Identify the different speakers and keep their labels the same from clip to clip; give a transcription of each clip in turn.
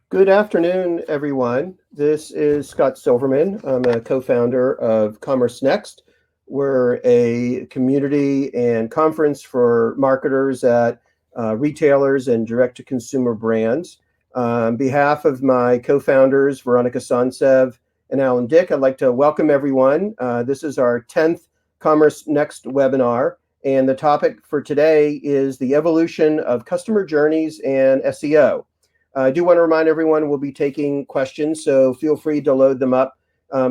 Speaker 1: Good afternoon, everyone. This is Scott Silverman. I'm a co-founder of Commerce Next. We're a community and conference for marketers at retailers and direct-to-consumer brands. On behalf of my co-founders, Veronica Sontsev and Alan Dick, I'd like to welcome everyone. This is our 10th Commerce Next webinar, and the topic for today is the evolution of customer journeys and SEO. I do want to remind everyone we'll be taking questions, so feel free to load them up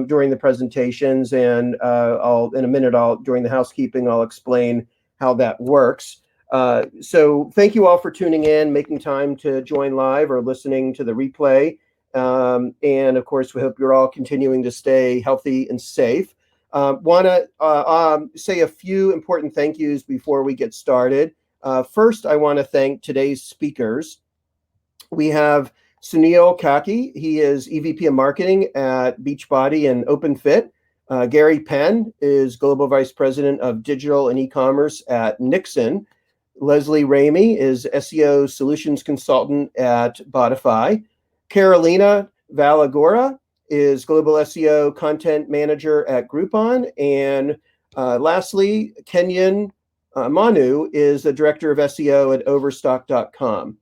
Speaker 1: during the presentations, and in a minute, during the housekeeping, I'll explain how that works. So thank you all for tuning in, making time to join live or listening to the replay. And of course, we hope you're all continuing to stay healthy and safe. Want to say a few important thank yous before we get started. First, I want to thank today's speakers. We have Sunil Kaki. He is EVP of Marketing at Beachbody and OpenFit. Gary Penn is Global Vice President of Digital and E-commerce at Nixon. Leslie Ramey is SEO Solutions Consultant at Botify. Karolina Waligóra is Global SEO Content Manager at Groupon. And lastly, Kenyon Manu is the Director of SEO at Overstock.com.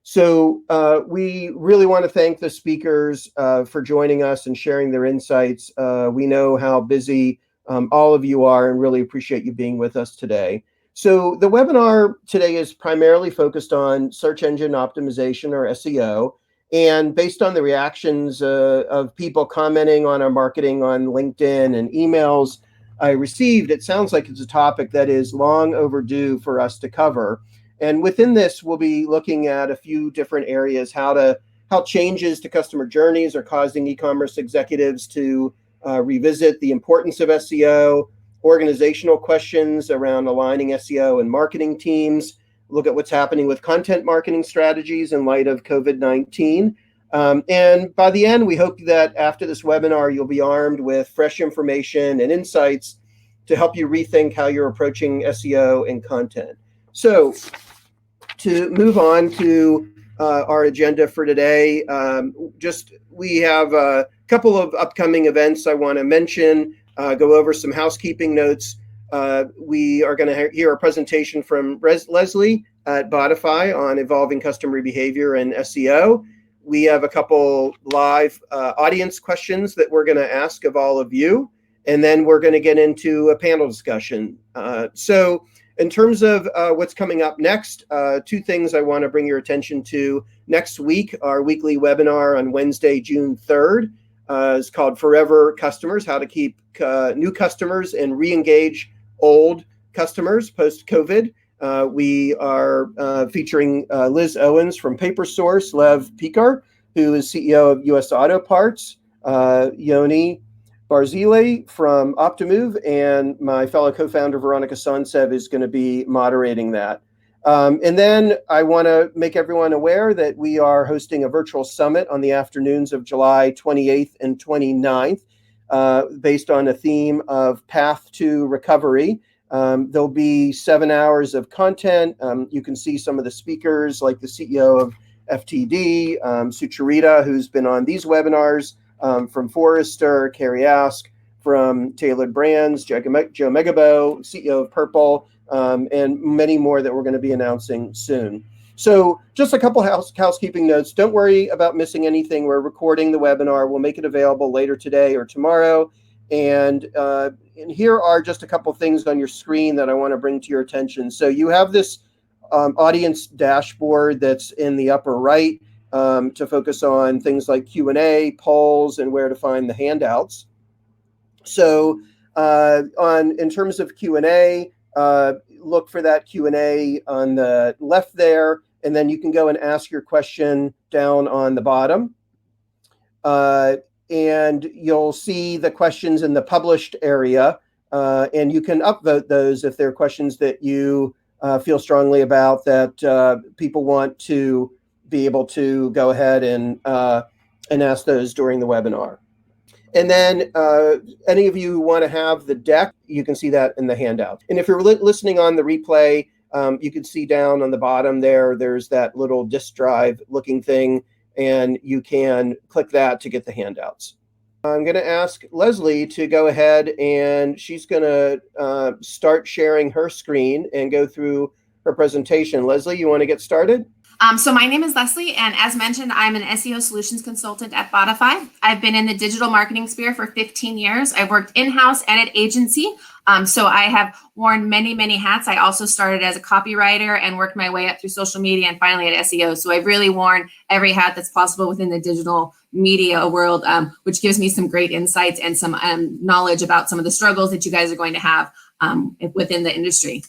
Speaker 1: So we really want to thank the speakers for joining us and sharing their insights. We know how busy all of you are and really appreciate you being with us today. So the webinar today is primarily focused on search engine optimization, or SEO. And based on the reactions of people commenting on our marketing on LinkedIn and emails I received, it sounds like it's a topic that is long overdue for us to cover. And within this, we'll be looking at a few different areas, how changes to customer journeys are causing e-commerce executives to revisit the importance of SEO, organizational questions around aligning SEO and marketing teams, look at what's happening with content marketing strategies in light of COVID-19. And by the end, we hope that after this webinar, you'll be armed with fresh information and insights to help you rethink how you're approaching SEO and content. So, to move on to our agenda for today, we have a couple of upcoming events I want to mention, go over some housekeeping notes. We are going to hear a presentation from Leslie at Botify on evolving customer behavior and SEO. We have a couple live audience questions that we're going to ask of all of you, and then we're going to get into a panel discussion. So in terms of what's coming up next, two things I want to bring your attention to. Next week, our weekly webinar on Wednesday, June 3rd, is called Forever Customers, How to Keep New Customers and Re-Engage Old Customers Post-COVID. We are featuring Liz Owens from PaperSource, Lev Pikar, who is CEO of US Auto Parts, Yoni Barzile from Optimove, and my fellow co-founder Veronica Sontsev is going to be moderating that. And then I want to make everyone aware that we are hosting a virtual summit on the afternoons of July 28th and 29th, based on a theme of Path to Recovery. There'll be 7 hours of content. You can see some of the speakers, like the CEO of FTD, Sucharita, who's been on these webinars, from Forrester, Carrie Ask, from Tailored Brands, Joe Megabo, CEO of Purple, and many more that we're going to be announcing soon. So just a couple housekeeping notes. Don't worry about missing anything. We're recording the webinar. We'll make it available later today or tomorrow. And here are just a couple things on your screen that I want to bring to your attention. So you have this audience dashboard that's in the upper right, to focus on things like Q&A, polls, and where to find the handouts. So in terms of Q&A, look for that Q&A on the left there, and then you can go and ask your question down on the bottom. And you'll see the questions in the published area, and you can upvote those if they're questions that you feel strongly about, that people want to be able to go ahead and ask those during the webinar. And then any of you who want to have the deck, you can see that in the handout. And if you're listening on the replay, you can see down on the bottom there's that little disk drive looking thing. and you can click that to get the handouts. I'm going to ask Leslie to go ahead, and she's going to start sharing her screen and go through her presentation. Leslie, you want to get started?
Speaker 2: So my name is Leslie, and as mentioned, I'm an SEO solutions consultant at Botify. I've been in the digital marketing sphere for 15 years. I've worked in-house and at agency, so I have worn many, many hats. I also started as a copywriter and worked my way up through social media and finally at SEO. So I've really worn every hat that's possible within the digital media world, which gives me some great insights and some knowledge about some of the struggles that you guys are going to have within the industry.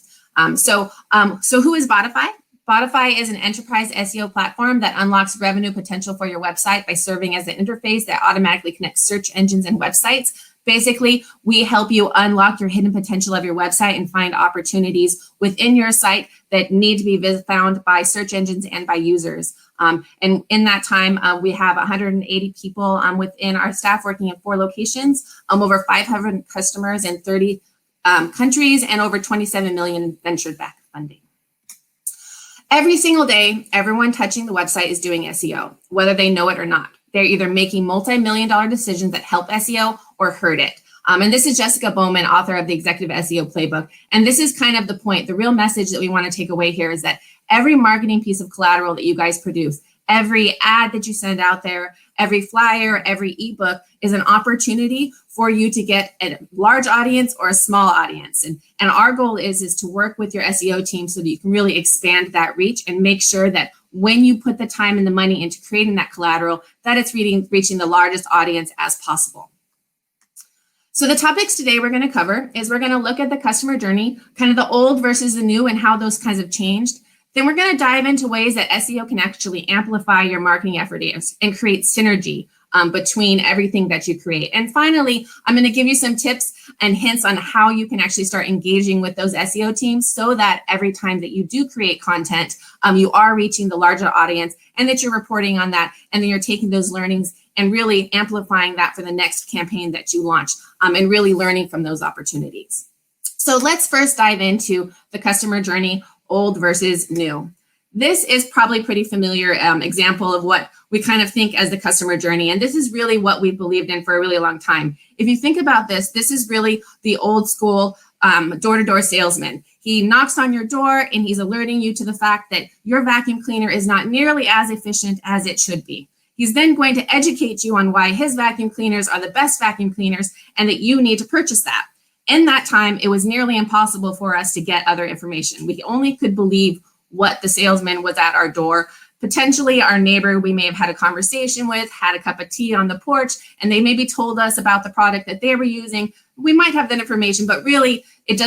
Speaker 2: So who is Botify? Botify is an enterprise SEO platform that unlocks revenue potential for your website by serving as an interface that automatically connects search engines and websites. Basically, we help you unlock your hidden potential of your website and find opportunities within your site that need to be found by search engines and by users. And in that time, we have 180 people within our staff working in 4 locations, over 500 customers in 30 countries, and over 27 million venture-backed funding. Every single day, everyone touching the website is doing SEO, whether they know it or not. They're either making multi-million-dollar decisions that help SEO or hurt it. And this is Jessica Bowman, author of the Executive SEO Playbook. And this is kind of the point. The real message that we want to take away here is that every marketing piece of collateral that you guys produce, every ad that you send out there, every flyer, every ebook is an opportunity for you to get a large audience or a small audience. And our goal is to work with your SEO team so that you can really expand that reach and make sure that when you put the time and the money into creating that collateral, that it's reaching the largest audience as possible. So the topics today we're going to cover is we're going to look at the customer journey, kind of the old versus the new and how those kinds of changed. Then we're going to dive into ways that SEO can actually amplify your marketing efforts and create synergy between everything that you create. And finally, I'm going to give you some tips and hints on how you can actually start engaging with those SEO teams so that every time that you do create content, you are reaching the larger audience and that you're reporting on that, and then you're taking those learnings and really amplifying that for the next campaign that you launch, and really learning from those opportunities. So let's first dive into the customer journey, old versus new. This is probably pretty familiar example of what we kind of think as the customer journey. And this is really what we've believed in for a really long time. If you think about this, this is really the old school door-to-door salesman. He knocks on your door and he's alerting you to the fact that your vacuum cleaner is not nearly as efficient as it should be. He's then going to educate you on why his vacuum cleaners are the best vacuum cleaners and that you need to purchase that. In that time, it was nearly impossible for us to get other information. We only could believe what the salesman was at our door. Potentially our neighbor we may have had a conversation with, had a cup of tea on the porch, and they maybe told us about the product that they were using. We might have that information, but really, it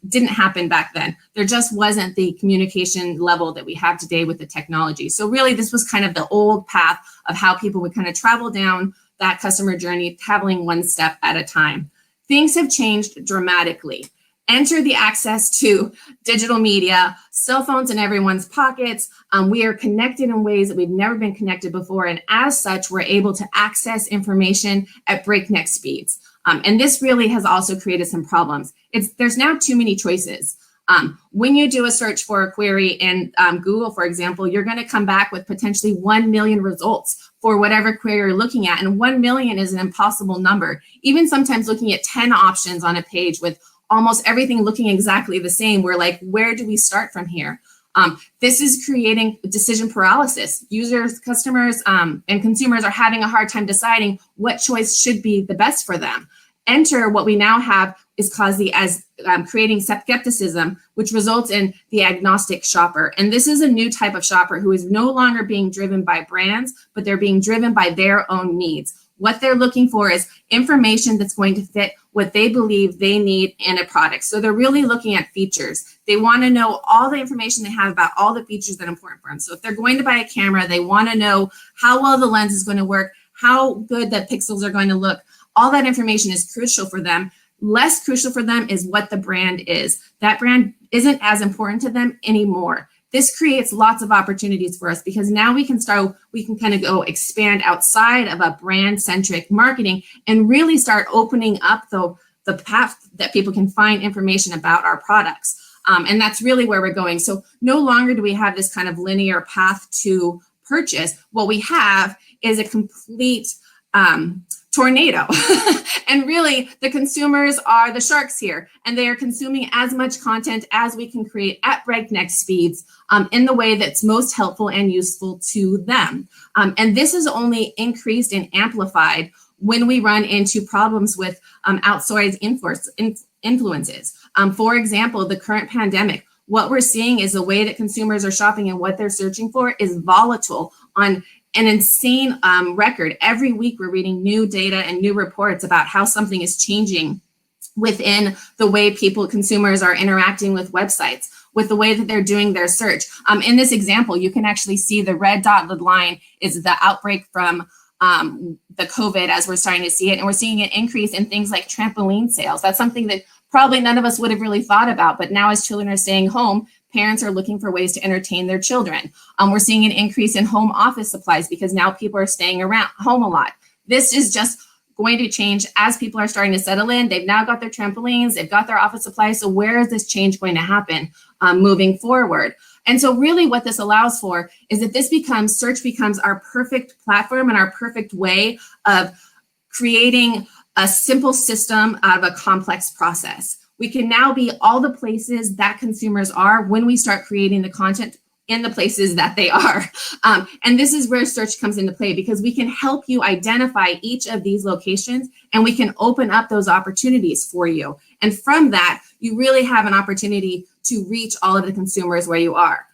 Speaker 2: didn't happen back then. There just wasn't the communication level that we have today with the technology. So really, this was kind of the old path of how people would kind of travel down that customer journey, traveling one step at a time. Things have changed dramatically. Enter the access to digital media, cell phones in everyone's pockets. We are connected in ways that we've never been connected before. And as such, we're able to access information at breakneck speeds. And this really has also created some problems. There's now too many choices. When you do a search for a query in Google, for example, you're going to come back with potentially 1 million results for whatever query you're looking at. And 1 million is an impossible number. Even sometimes looking at 10 options on a page with almost everything looking exactly the same, we're like, where do we start from here? This is creating decision paralysis. Users, customers, and consumers are having a hard time deciding what choice should be the best for them. Enter what we now have is creating skepticism, which results in the agnostic shopper. And this is a new type of shopper who is no longer being driven by brands, but they're being driven by their own needs. What they're looking for is information that's going to fit what they believe they need in a product. So they're really looking at features. They want to know all the information they have about all the features that are important for them. So if they're going to buy a camera, they want to know how well the lens is going to work, how good the pixels are going to look. All that information is crucial for them. Less crucial for them is what the brand is. That brand isn't as important to them anymore. This creates lots of opportunities for us because now we can kind of go expand outside of a brand-centric marketing and really start opening up the path that people can find information about our products. And that's really where we're going. So no longer do we have this kind of linear path to purchase, what we have is a complete tornado. And really, the consumers are the sharks here, and they are consuming as much content as we can create at breakneck speeds in the way that's most helpful and useful to them. And this is only increased and amplified when we run into problems with outside influences. For example, the current pandemic, what we're seeing is the way that consumers are shopping and what they're searching for is volatile on an insane record. Every week we're reading new data and new reports about how something is changing within the way consumers are interacting with websites, with the way that they're doing their search. In this example, you can actually see the red dotted line is the outbreak from the COVID as we're starting to see it. And we're seeing an increase in things like trampoline sales. That's something that probably none of us would have really thought about. But now as children are staying home, parents are looking for ways to entertain their children. We're seeing an increase in home office supplies because now people are staying around home a lot. This is just going to change as people are starting to settle in. They've now got their trampolines, they've got their office supplies. So where is this change going to happen moving forward? And so really what this allows for is that search becomes our perfect platform and our perfect way of creating a simple system out of a complex process. We can now be all the places that consumers are when we start creating the content in the places that they are. And this is where search comes into play, because we can help you identify each of these locations and we can open up those opportunities for you. And from that, you really have an opportunity to reach all of the consumers where you are.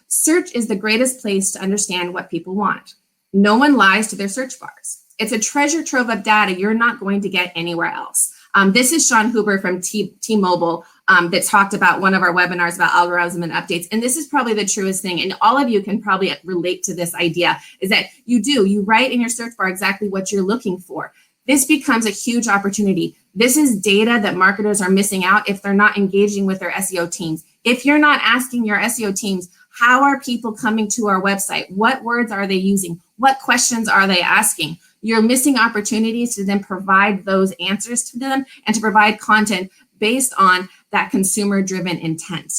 Speaker 2: Search is the greatest place to understand what people want. No one lies to their search bars. It's a treasure trove of data you're not going to get anywhere else. This is Sean Huber from T-Mobile that talked about one of our webinars about algorithm and updates. And this is probably the truest thing. And all of you can probably relate to this idea, is that you write in your search bar exactly what you're looking for. This becomes a huge opportunity. This is data that marketers are missing out if they're not engaging with their SEO teams. If you're not asking your SEO teams, how are people coming to our website? What words are they using? What questions are they asking? You're missing opportunities to then provide those answers to them and to provide content based on that consumer-driven intent.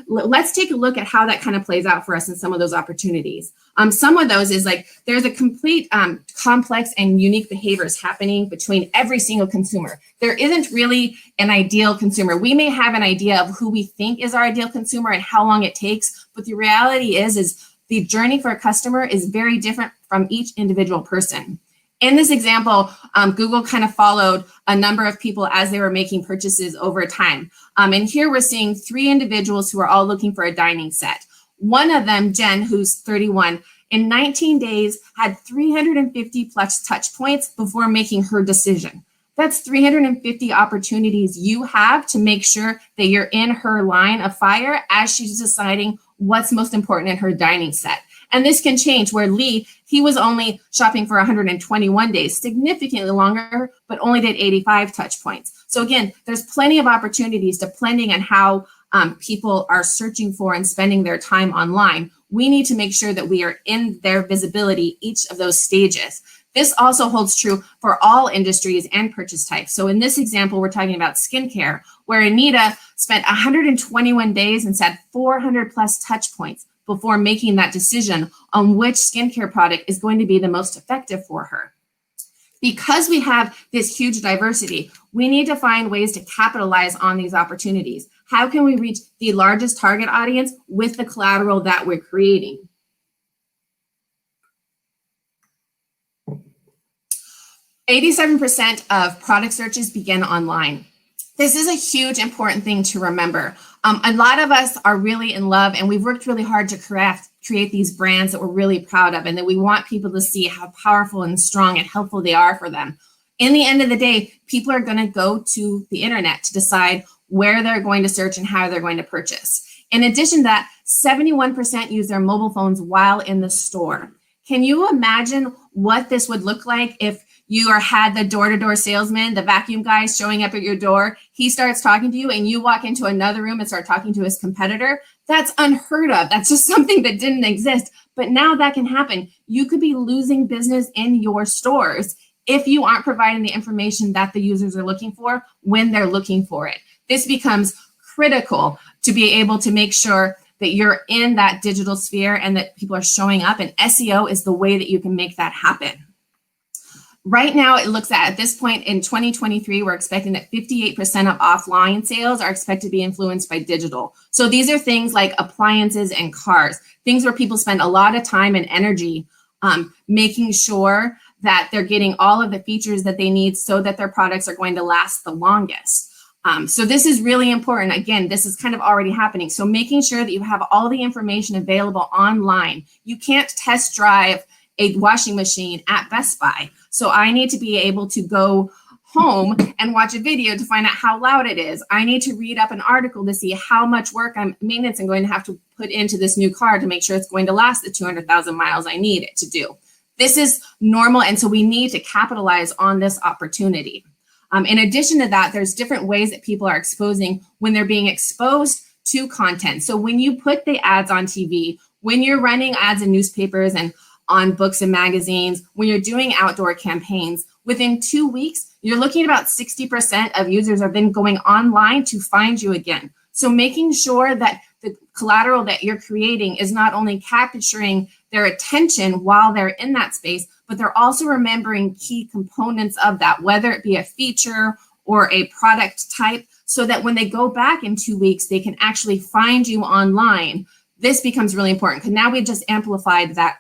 Speaker 2: Let's take a look at how that kind of plays out for us in some of those opportunities. Some of those is like there's a complete complex and unique behaviors happening between every single consumer. There isn't really an ideal consumer. We may have an idea of who we think is our ideal consumer and how long it takes, but the reality is the journey for a customer is very different from each individual person. In this example, Google kind of followed a number of people as they were making purchases over time. And here we're seeing 3 individuals who are all looking for a dining set. One of them, Jen, who's 31, in 19 days had 350 plus touch points before making her decision. That's 350 opportunities you have to make sure that you're in her line of fire as she's deciding what's most important in her dining set. And this can change, where Lee, he was only shopping for 121 days, significantly longer, but only did 85 touch points. So again, there's plenty of opportunities depending on how people are searching for and spending their time online. We need to make sure that we are in their visibility each of those stages. This also holds true for all industries and purchase types. So in this example, we're talking about skincare, where Anita spent 121 days and said 400 plus touch points before making that decision on which skincare product is going to be the most effective for her. Because we have this huge diversity, we need to find ways to capitalize on these opportunities. How can we reach the largest target audience with the collateral that we're creating? "87% of product searches begin online." This is a huge important thing to remember. A lot of us are really in love, and we've worked really hard to create these brands that we're really proud of, and that we want people to see how powerful and strong and helpful they are for them. In the end of the day, people are going to go to the internet to decide where they're going to search and how they're going to purchase. In addition to that, 71% use their mobile phones while in the store. Can you imagine what this would look like if you had the door-to-door salesman, the vacuum guy showing up at your door? He starts talking to you and you walk into another room and start talking to his competitor. That's unheard of. That's just something that didn't exist. But now that can happen. You could be losing business in your stores if you aren't providing the information that the users are looking for when they're looking for it. This becomes critical to be able to make sure that you're in that digital sphere and that people are showing up, and SEO is the way that you can make that happen. Right now, it looks at this point in 2023, we're expecting that 58% of offline sales are expected to be influenced by digital. So these are things like appliances and cars, things where people spend a lot of time and energy making sure that they're getting all of the features that they need so that their products are going to last the longest. So this is really important. Again, this is kind of already happening. So making sure that you have all the information available online. You can't test drive a washing machine at Best Buy. So I need to be able to go home and watch a video to find out how loud it is. I need to read up an article to see how much maintenance I'm going to have to put into this new car to make sure it's going to last the 200,000 miles I need it to do. This is normal, and so we need to capitalize on this opportunity. In addition to that, there's different ways that people are exposing when they're being exposed to content. So when you put the ads on TV, when you're running ads in newspapers and on books and magazines, when you're doing outdoor campaigns, within 2 weeks, you're looking at about 60% of users are then going online to find you again. So making sure that the collateral that you're creating is not only capturing their attention while they're in that space, but they're also remembering key components of that, whether it be a feature or a product type, so that when they go back in 2 weeks, they can actually find you online. This becomes really important because now we've just amplified that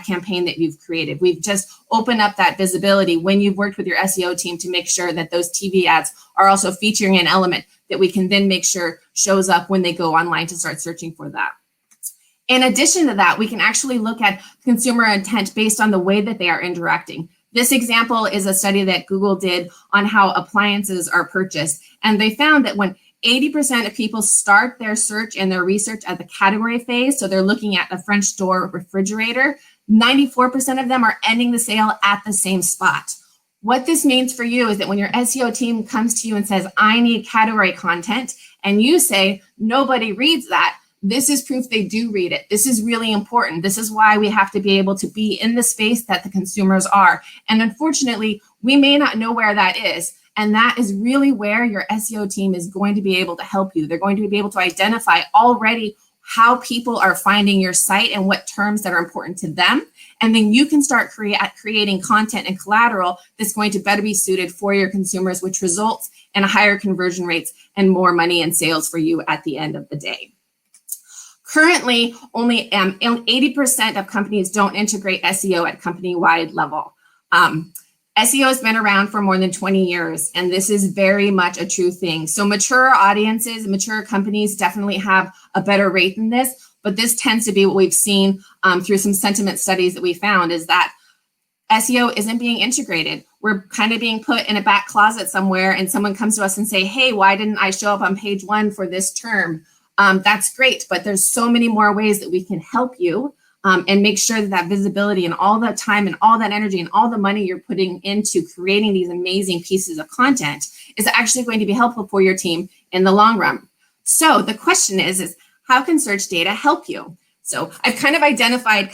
Speaker 2: campaign that you've created. We've just opened up that visibility when you've worked with your SEO team to make sure that those TV ads are also featuring an element that we can then make sure shows up when they go online to start searching for that. In addition to that, we can actually look at consumer intent based on the way that they are interacting. This example is a study that Google did on how appliances are purchased. And they found that when 80% of people start their search and their research at the category phase, so they're looking at a French door refrigerator, 94% of them are ending the sale at the same spot. What this means for you is that when your SEO team comes to you and says, I need category content, and you say, nobody reads that, this is proof they do read it. This is really important. This is why we have to be able to be in the space that the consumers are. And unfortunately, we may not know where that is. And that is really where your SEO team is going to be able to help you. They're going to be able to identify already how people are finding your site and what terms that are important to them. And then you can start creating content and collateral that's going to better be suited for your consumers, which results in higher conversion rates and more money and sales for you at the end of the day. Currently, only 80% of companies don't integrate SEO at company-wide level. SEO has been around for more than 20 years, and this is very much a true thing. So mature audiences, mature companies definitely have a better rate than this, but this tends to be what we've seen through some sentiment studies that we found is that SEO isn't being integrated. We're kind of being put in a back closet somewhere, and someone comes to us and say, hey, why didn't I show up on page 1 for this term? That's great, but there's so many more ways that we can help you and make sure that that visibility and all that time and all that energy and all the money you're putting into creating these amazing pieces of content is actually going to be helpful for your team in the long run. So the question is how can search data help you? So I've kind of identified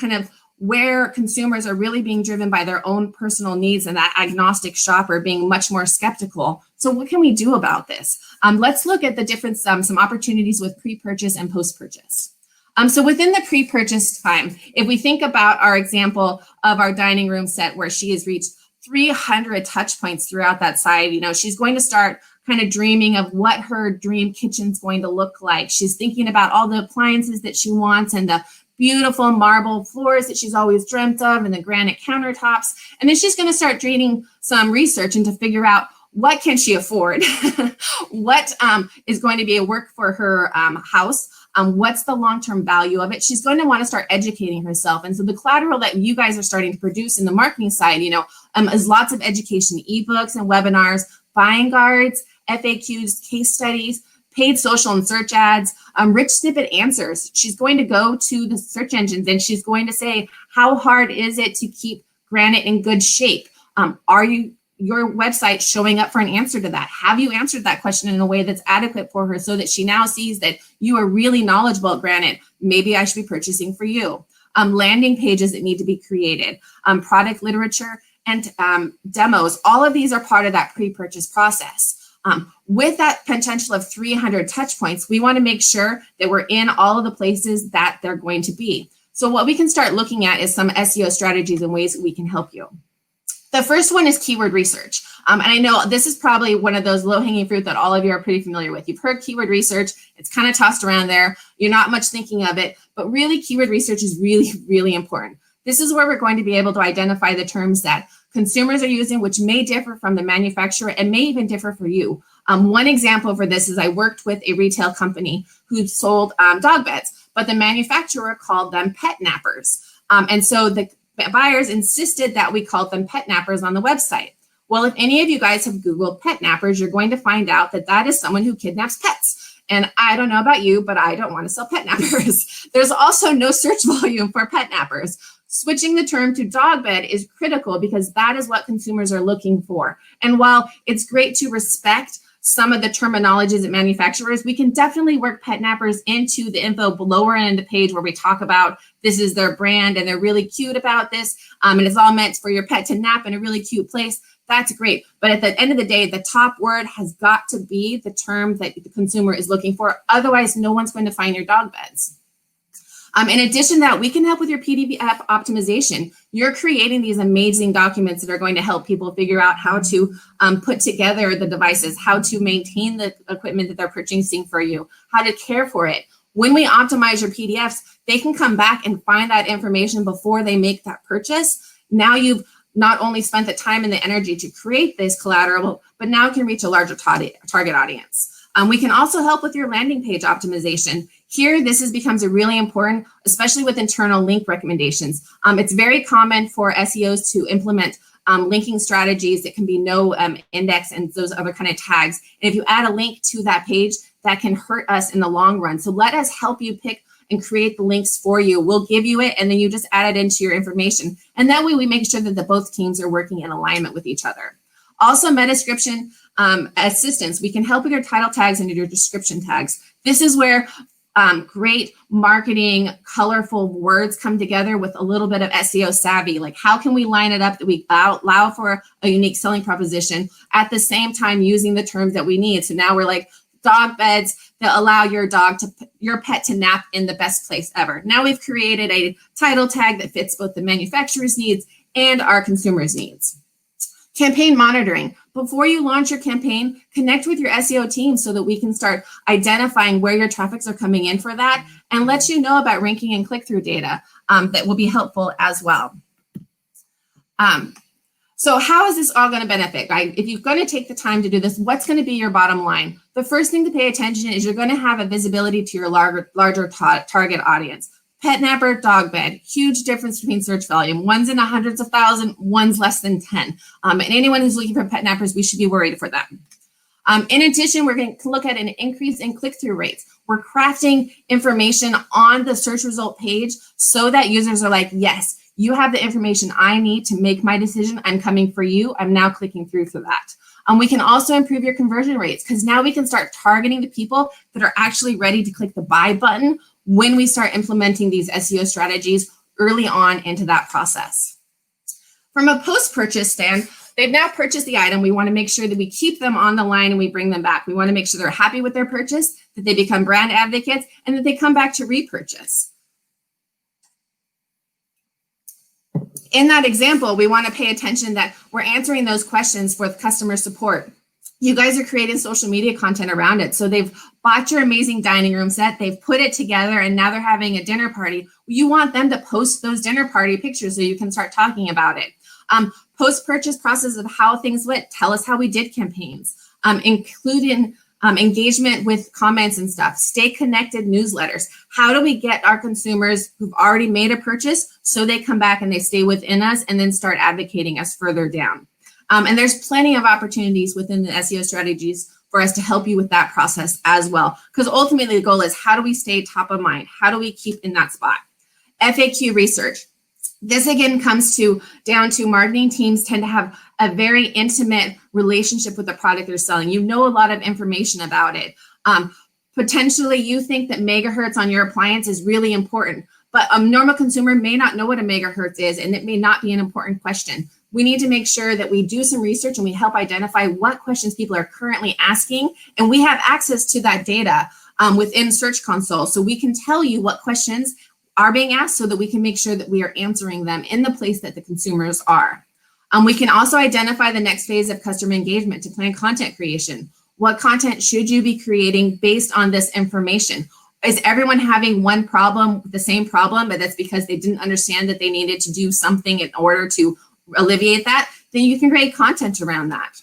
Speaker 2: where consumers are really being driven by their own personal needs and that agnostic shopper being much more skeptical. So what can we do about this? Let's look at the difference, some opportunities with pre-purchase and post-purchase. So within the pre-purchase time, if we think about our example of our dining room set where she has reached 300 touch points throughout that site, she's going to start kind of dreaming of what her dream kitchen's going to look like. She's thinking about all the appliances that she wants and the beautiful marble floors that she's always dreamt of and the granite countertops. And then she's going to start doing some research and to figure out what can she afford, what is going to be a work for her house, what's the long-term value of it. She's going to want to start educating herself. And so the collateral that you guys are starting to produce in the marketing side, is lots of education, ebooks and webinars, buying guides, FAQs, case studies, paid social and search ads, rich snippet answers. She's going to go to the search engines and she's going to say, how hard is it to keep granite in good shape? Are your website showing up for an answer to that? Have you answered that question in a way that's adequate for her so that she now sees that you are really knowledgeable at granite? Maybe I should be purchasing for you. Landing pages that need to be created, product literature and demos. All of these are part of that pre-purchase process. With that potential of 300 touch points, we want to make sure that we're in all of the places that they're going to be. So what we can start looking at is some SEO strategies and ways that we can help you. The first one is keyword research. And I know this is probably one of those low-hanging fruit that all of you are pretty familiar with. You've heard keyword research. It's kind of tossed around there. You're not much thinking of it, but really keyword research is really, really important. This is where we're going to be able to identify the terms that consumers are using, which may differ from the manufacturer and may even differ for you. One example for this is I worked with a retail company who sold dog beds, but the manufacturer called them pet nappers. And so the buyers insisted that we called them pet nappers on the website. Well, if any of you guys have Googled pet nappers, you're going to find out that that is someone who kidnaps pets. And I don't know about you, but I don't want to sell pet nappers. There's also no search volume for pet nappers. Switching the term to dog bed is critical because that is what consumers are looking for. And while it's great to respect some of the terminologies at manufacturers, we can definitely work pet nappers into the info lower end of the page where we talk about this is their brand and they're really cute about this. And it's all meant for your pet to nap in a really cute place. That's great. But at the end of the day, the top word has got to be the term that the consumer is looking for. Otherwise, no one's going to find your dog beds. In addition to that, we can help with your PDF optimization. You're creating these amazing documents that are going to help people figure out how to put together the devices, how to maintain the equipment that they're purchasing for you, how to care for it. When we optimize your PDFs, they can come back and find that information before they make that purchase. Now you've not only spent the time and the energy to create this collateral, but now can reach a larger target audience. We can also help with your landing page optimization. Here, this becomes really important, especially with internal link recommendations. It's very common for SEOs to implement linking strategies that can be no index and those other kind of tags. And if you add a link to that page, that can hurt us in the long run. So let us help you pick and create the links for you. We'll give you it, and then you just add it into your information. And that way we make sure that both teams are working in alignment with each other. Also, meta-description assistance. We can help with your title tags and your description tags. This is where great marketing, colorful words come together with a little bit of SEO savvy. Like, how can we line it up that we allow for a unique selling proposition at the same time using the terms that we need? So now we're like dog beds that allow your pet to nap in the best place ever. Now we've created a title tag that fits both the manufacturer's needs and our consumers' needs. Campaign monitoring. Before you launch your campaign, connect with your SEO team so that we can start identifying where your traffics are coming in for that and let you know about ranking and click-through data that will be helpful as well. So how is this all going to benefit, right? If you're going to take the time to do this, what's going to be your bottom line? The first thing to pay attention is you're going to have a visibility to your larger target audience. Pet napper, dog bed, huge difference between search volume. One's in the hundreds of thousands, one's less than 10. And anyone who's looking for pet nappers, we should be worried for them. In addition, we're going to look at an increase in click-through rates. We're crafting information on the search result page so that users are like, yes, you have the information I need to make my decision. I'm coming for you. I'm now clicking through for that. We can also improve your conversion rates because now we can start targeting the people that are actually ready to click the buy button when we start implementing these SEO strategies early on into that process. From a post-purchase stand, they've now purchased the item. We want to make sure that we keep them on the line and we bring them back. We want to make sure they're happy with their purchase, that they become brand advocates, and that they come back to repurchase. In that example, we want to pay attention that we're answering those questions for customer support. You guys are creating social media content around it. So they've bought your amazing dining room set, they've put it together, and now they're having a dinner party. You want them to post those dinner party pictures so you can start talking about it. Post-purchase process of how things went. Tell us how we did campaigns, including engagement with comments and stuff. Stay connected newsletters. How do we get our consumers who've already made a purchase so they come back and they stay within us and then start advocating us further down? And there's plenty of opportunities within the SEO strategies for us to help you with that process as well. Because ultimately the goal is, how do we stay top of mind? How do we keep in that spot? FAQ research. This again comes down to marketing teams tend to have a very intimate relationship with the product they're selling. You know a lot of information about it. Potentially you think that megahertz on your appliance is really important, but a normal consumer may not know what a megahertz is, and it may not be an important question. we need to make sure that we do some research and we help identify what questions people are currently asking. And we have access to that data within Search Console. So we can tell you what questions are being asked so that we can make sure that we are answering them in the place that the consumers are. We can also identify the next phase of customer engagement to plan content creation. What content should you be creating based on this information? Is everyone having one problem, the same problem, but that's because they didn't understand that they needed to do something in order to alleviate that? Then you can create content around that.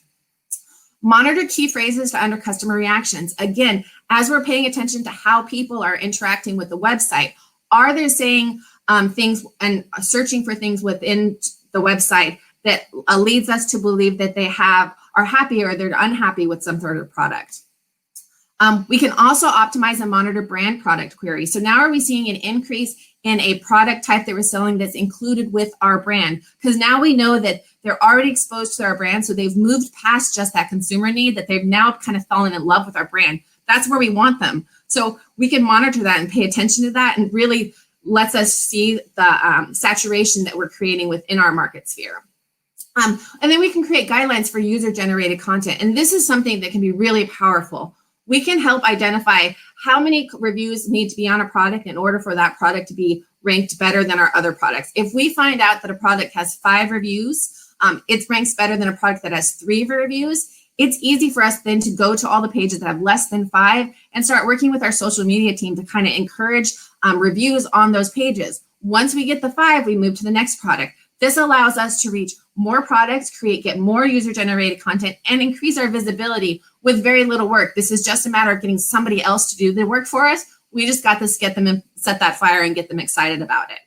Speaker 2: Monitor key phrases to under customer reactions. Again, as we're paying attention to how people are interacting with the website, are they saying things and searching for things within the website that leads us to believe that they are happy or they're unhappy with some sort of product? We can also optimize and monitor brand product queries. So now are we seeing an increase in a product type that we're selling that's included with our brand? Because now we know that they're already exposed to our brand, so they've moved past just that consumer need, that they've now kind of fallen in love with our brand. That's where we want them. So we can monitor that and pay attention to that, and really lets us see the saturation that we're creating within our market sphere. And then we can create guidelines for user-generated content. And this is something that can be really powerful. We can help identify how many reviews need to be on a product in order for that product to be ranked better than our other products. If we find out that a product has 5 reviews, it ranks better than a product that has 3 reviews. It's easy for us then to go to all the pages that have less than 5 and start working with our social media team to kind of encourage reviews on those pages. Once we get the 5, we move to the next product. This allows us to reach more products, get more user-generated content, and increase our visibility with very little work. This is just a matter of getting somebody else to do the work for us. We just got to get them and set that fire and get them excited about it.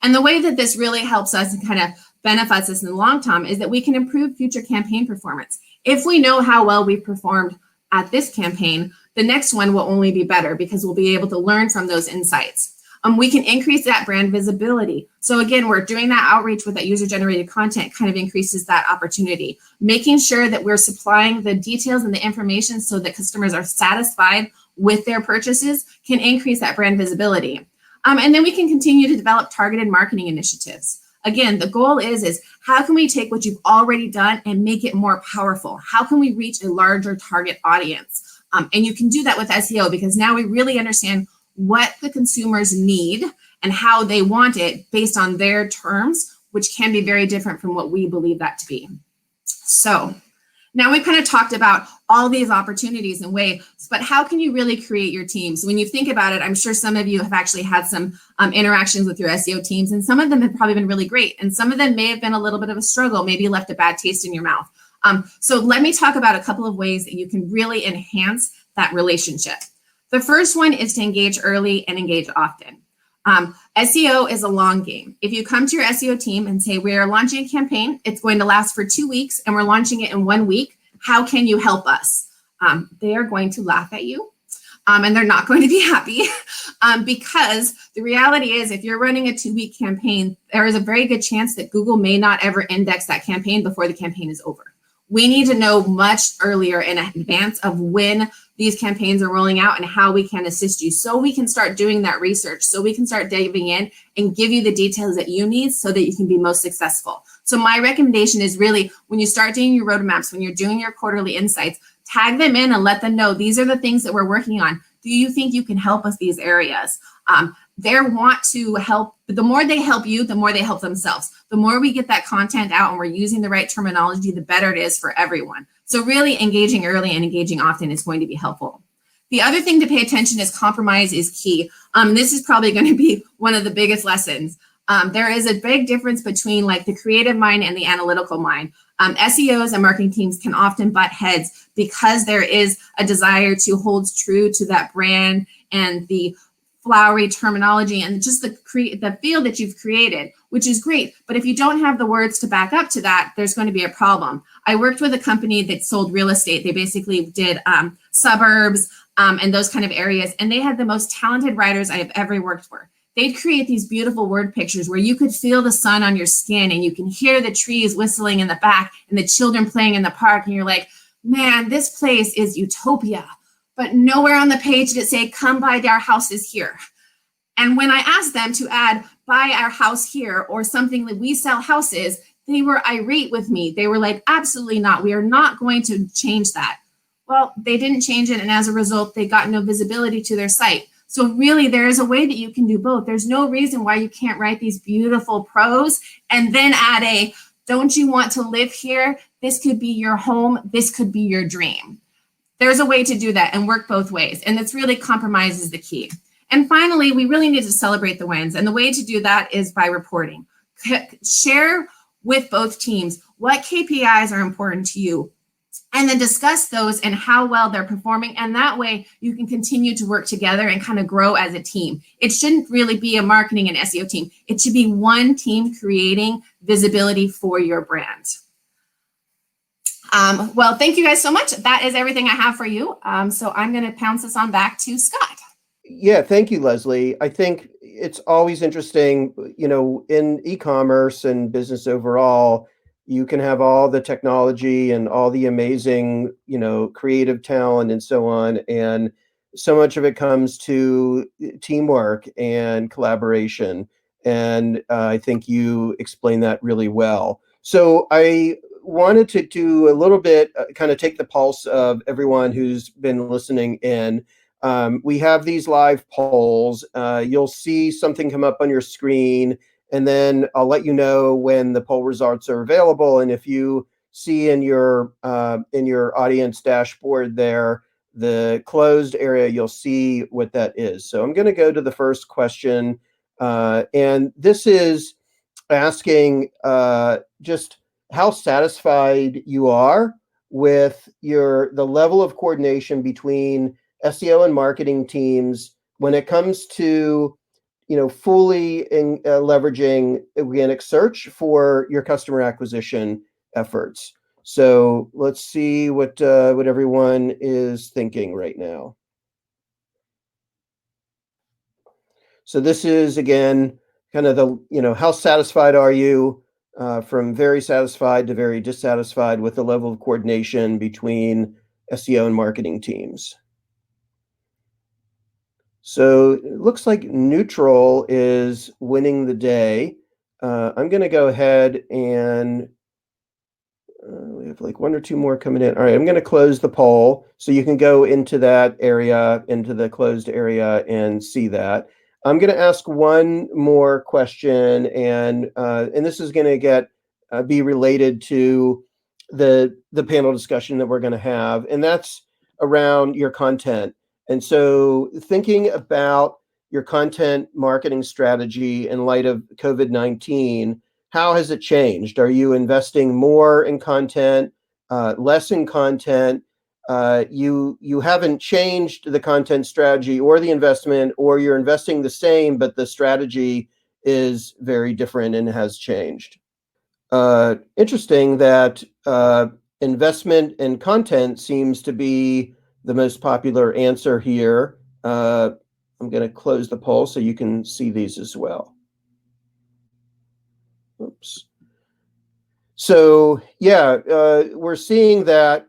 Speaker 2: And the way that this really helps us and kind of benefits us in the long term is that we can improve future campaign performance. If we know how well we've performed at this campaign, the next one will only be better because we'll be able to learn from those insights. We can increase that brand visibility. So again, we're doing that outreach with that user-generated content kind of increases that opportunity. Making sure that we're supplying the details and the information so that customers are satisfied with their purchases can increase that brand visibility. And then we can continue to develop targeted marketing initiatives. Again, the goal is how can we take what you've already done and make it more powerful? How can we reach a larger target audience? And you can do that with SEO because now we really understand what the consumers need and how they want it based on their terms, which can be very different from what we believe that to be. So now we've kind of talked about all these opportunities and ways, but how can you really create your teams? When you think about it, I'm sure some of you have actually had some interactions with your SEO teams, and some of them have probably been really great, and some of them may have been a little bit of a struggle, maybe left a bad taste in your mouth. So let me talk about a couple of ways that you can really enhance that relationship. The first one is to engage early and engage often. SEO is a long game. If you come to your SEO team and say, we are launching a campaign, it's going to last for 2 weeks and we're launching it in 1 week, how can you help us? They are going to laugh at you and they're not going to be happy because the reality is if you're running a 2-week campaign, there is a very good chance that Google may not ever index that campaign before the campaign is over. We need to know much earlier in advance of when these campaigns are rolling out and how we can assist you so we can start doing that research, so we can start diving in and give you the details that you need so that you can be most successful. So my recommendation is really when you start doing your roadmaps, when you're doing your quarterly insights, tag them in and let them know these are the things that we're working on. Do you think you can help us these areas? They want to help, but the more they help you, the more they help themselves. The more we get that content out and we're using the right terminology, the better it is for everyone. So really engaging early and engaging often is going to be helpful. The other thing to pay attention is compromise is key. This is probably going to be one of the biggest lessons. There is a big difference between like the creative mind and the analytical mind. SEOs and marketing teams can often butt heads because there is a desire to hold true to that brand and the flowery terminology and just the feel that you've created, which is great. But if you don't have the words to back up to that, there's going to be a problem. I worked with a company that sold real estate. They basically did suburbs and those kind of areas. And they had the most talented writers I have ever worked for. They'd create these beautiful word pictures where you could feel the sun on your skin and you can hear the trees whistling in the back and the children playing in the park. And you're like, man, this place is utopia. But nowhere on the page did it say, come buy our houses here. And when I asked them to add, buy our house here or something that we sell houses, they were irate with me. They were like, absolutely not. We are not going to change that. Well, they didn't change it. And as a result, they got no visibility to their site. So really, there is a way that you can do both. There's no reason why you can't write these beautiful pros and then add a, don't you want to live here? This could be your home. This could be your dream. There's a way to do that and work both ways. And that's really compromise is the key. And finally, we really need to celebrate the wins. And the way to do that is by reporting. Share with both teams what KPIs are important to you, and then discuss those and how well they're performing. And that way you can continue to work together and kind of grow as a team. It shouldn't really be a marketing and SEO team. It should be one team creating visibility for your brand. Well, thank you guys so much. That is everything I have for you. So I'm going to pounce this on back to Scott.
Speaker 1: Yeah, thank you, Leslie. I think it's always interesting, in e-commerce and business overall, you can have all the technology and all the amazing, creative talent and so on. And so much of it comes to teamwork and collaboration. And I think you explained that really well. So I wanted to do a little bit, kind of take the pulse of everyone who's been listening in. We have these live polls. You'll see something come up on your screen, and then I'll let you know when the poll results are available. And if you see in your audience dashboard there, the closed area, you'll see what that is. So I'm going to go to the first question. And this is asking just how satisfied you are with the level of coordination between SEO and marketing teams when it comes to fully leveraging organic search for your customer acquisition efforts. So let's see what everyone is thinking right now. So this is, again, kind of the, how satisfied are you, from very satisfied to very dissatisfied with the level of coordination between SEO and marketing teams. So it looks like neutral is winning the day. I'm going to go ahead and we have like one or two more coming in. All right, I'm going to close the poll so you can go into that area, into the closed area, and see that. I'm going to ask one more question, and this is going to be related to the panel discussion that we're going to have, and that's around your content. And so thinking about your content marketing strategy in light of COVID-19, how has it changed? Are you investing more in content, less in content? You haven't changed the content strategy or the investment, or you're investing the same, but the strategy is very different and has changed. Interesting that investment in content seems to be the most popular answer here. I'm going to close the poll so you can see these as well. Oops. So yeah, we're seeing that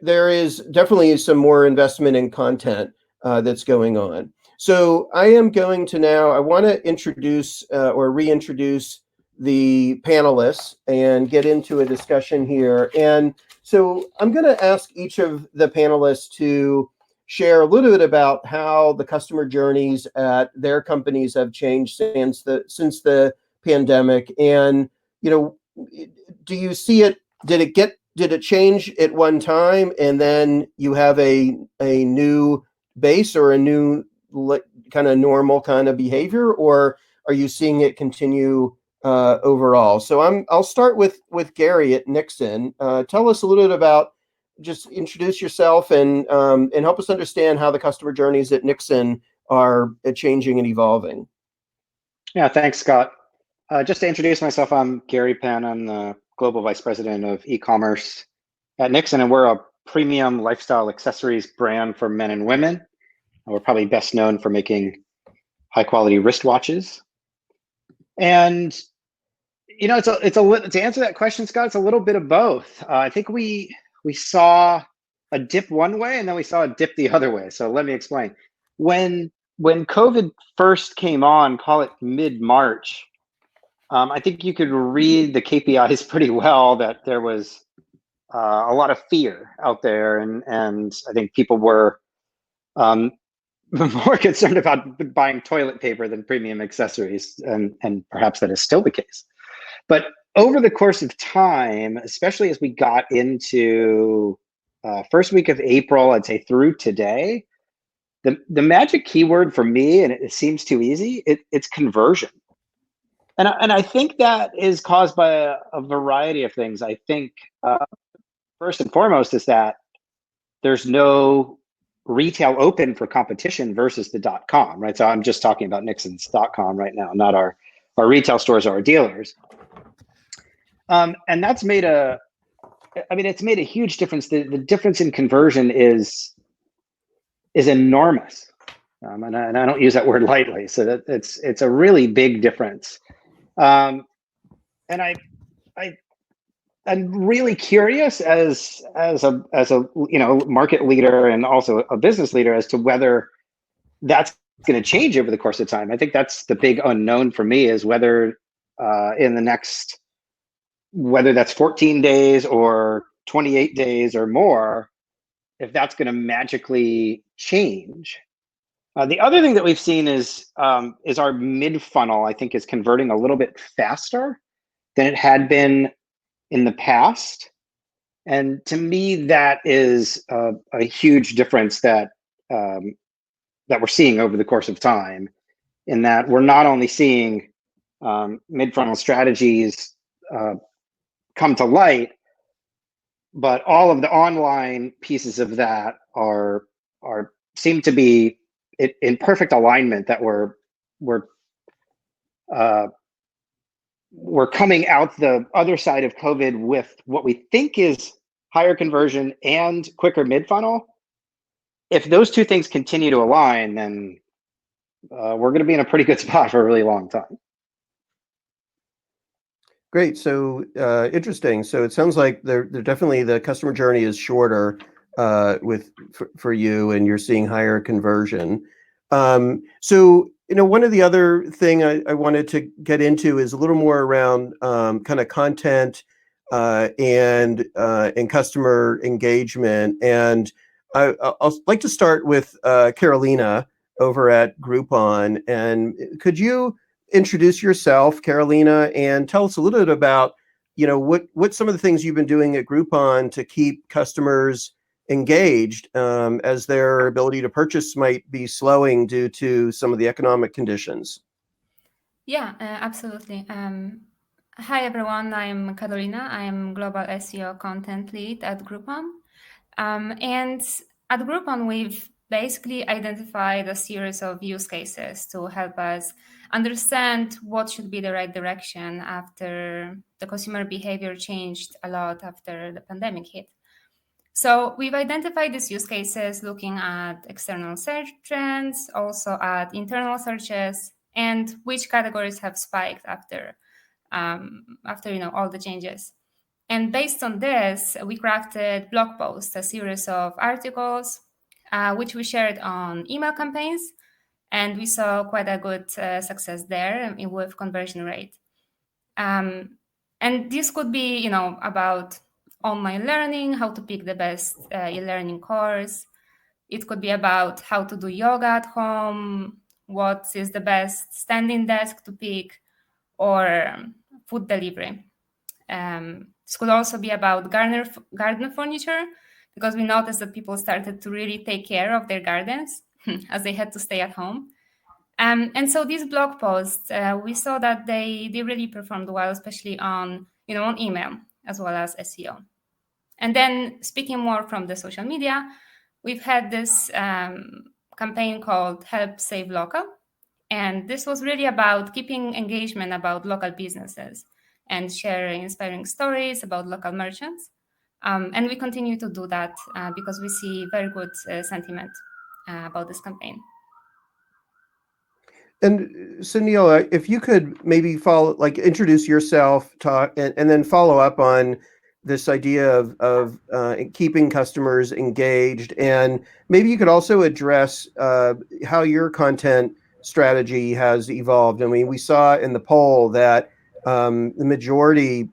Speaker 1: there is definitely some more investment in content that's going on. So I am going to now, I want to introduce or reintroduce the panelists and get into a discussion here. And so I'm going to ask each of the panelists to share a little bit about how the customer journeys at their companies have changed since the pandemic. And, do you see it, did it change at one time and then you have a new base or a new kind of normal kind of behavior, or are you seeing it continue overall? So I'll start with Gary at Nixon. Tell us a little bit about, just introduce yourself and help us understand how the customer journeys at Nixon are changing and evolving.
Speaker 3: Yeah, thanks, Scott. Just to introduce myself, I'm Gary Penn. I'm the Global Vice President of e-commerce at Nixon, and we're a premium lifestyle accessories brand for men and women. We're probably best known for making high-quality wristwatches. And to answer that question, Scott, it's a little bit of both. I think we saw a dip one way and then we saw a dip the other way. So let me explain. When COVID first came on, call it mid-March, I think you could read the KPIs pretty well that there was a lot of fear out there, and I think people were more concerned about buying toilet paper than premium accessories, and perhaps that is still the case. But over the course of time, especially as we got into first week of April, I'd say through today, the magic keyword for me, and it seems too easy, it's conversion. And I think that is caused by a variety of things. I think first and foremost is that there's no retail open for competition versus the .com, right? So I'm just talking about Nixon's .com right now, not our retail stores or our dealers. And that's made it's made a huge difference. The difference in conversion is enormous. And I don't use that word lightly. So that it's a really big difference. And I'm really curious as a market leader and also a business leader as to whether that's going to change over the course of time. I think that's the big unknown for me, is whether in the next, whether that's 14 days or 28 days or more, if that's going to magically change. The other thing that we've seen is our mid funnel, I think, is converting a little bit faster than it had been in the past. And to me, that is a huge difference that we're seeing over the course of time, in that we're not only seeing mid funnel strategies come to light, but all of the online pieces of that seem to be in perfect alignment, that we're coming out the other side of COVID with what we think is higher conversion and quicker mid funnel. If those two things continue to align, then we're going to be in a pretty good spot for a really long time.
Speaker 1: Great. So interesting. So it sounds like they're definitely, the customer journey is shorter for you, and you're seeing higher conversion. So one of the other thing I wanted to get into is a little more around kind of content and customer engagement. And I'll like to start with Karolina over at Groupon. And could you introduce yourself, Karolina, and tell us a little bit about, what some of the things you've been doing at Groupon to keep customers engaged as their ability to purchase might be slowing due to some of the economic conditions.
Speaker 4: Yeah, absolutely. Hi, everyone. I'm Karolina. I'm Global SEO Content Lead at Groupon. And at Groupon, we've basically identified a series of use cases to help us understand what should be the right direction after the consumer behavior changed a lot after the pandemic hit. So we've identified these use cases looking at external search trends, also at internal searches, and which categories have spiked after all the changes. And based on this, we crafted blog posts, a series of articles, which we shared on email campaigns, and we saw quite a good success there with conversion rate. And this could be, about online learning, how to pick the best e-learning course. It could be about how to do yoga at home, what is the best standing desk to pick, or food delivery. This could also be about garden furniture, because we noticed that people started to really take care of their gardens as they had to stay at home. And so these blog posts, we saw that they really performed well, especially on email as well as SEO. And then speaking more from the social media, we've had this campaign called Help Save Local. And this was really about keeping engagement about local businesses and sharing inspiring stories about local merchants. And we continue to do that because we see very good sentiment about this campaign.
Speaker 1: And Sunil, if you could maybe introduce yourself, talk, and then follow up on this idea of keeping customers engaged, and maybe you could also address how your content strategy has evolved. I mean, we saw in the poll that the majority,